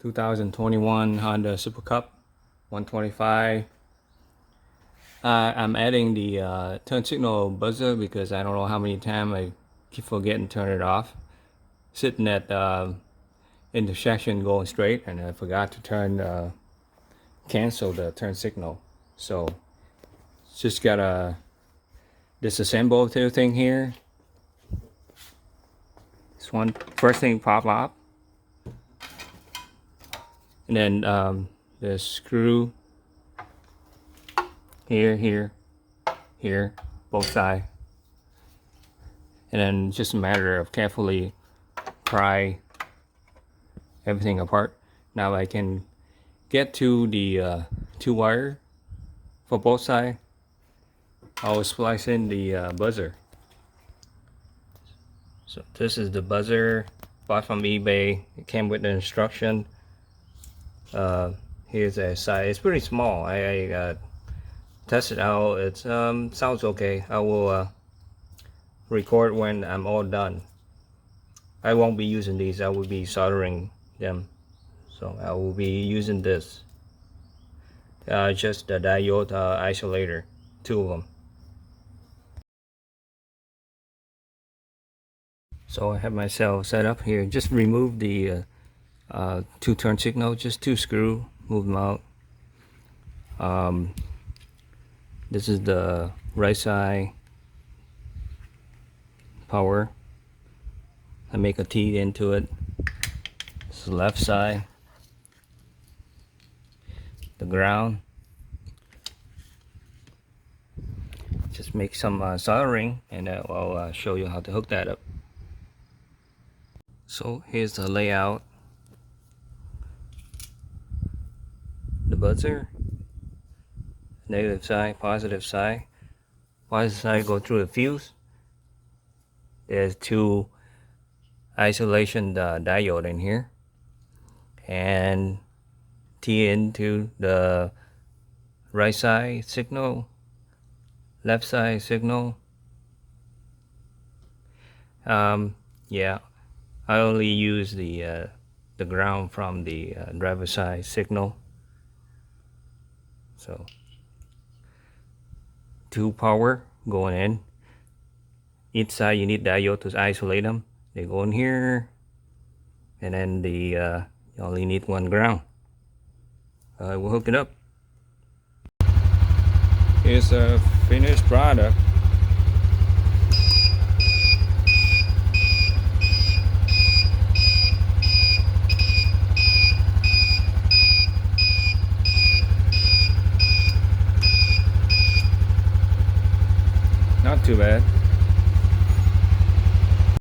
2021 Honda Super Cub 125. I'm adding the turn signal buzzer because I don't know how many times I keep forgetting to turn it off. Sitting at intersection going straight, and I forgot to cancel the turn signal. So just gotta disassemble the thing here. This one first thing pop up, and then the screw here, both sides, and then just a matter of carefully pry everything apart. Now I can get to the two wire for both sides. I'll splice in the buzzer. So this is the buzzer, bought from eBay. It came with the instruction. Here's a size. It's pretty small. I tested out. It sounds okay. I will record when I'm all done. I won't be using these. I will be soldering them. So I will be using this. Just the diode isolator, two of them. So I have myself set up here. Just remove the two turn signal, just two screw, move them out. This is the right side power. I make a T into it. This is the left side, the ground. Just make some soldering, and I'll show you how to hook that up. So here's the layout. The buzzer, negative side, positive side. Positive side go through the fuse. There's two isolation diode in here, and T into the right side signal, left side signal. Yeah, I only use the ground from the driver side signal. So two power going in. Each side you need diode to isolate them. They go in here, and then you only need one ground. We'll hook it up. Here's a finished product. Not too bad.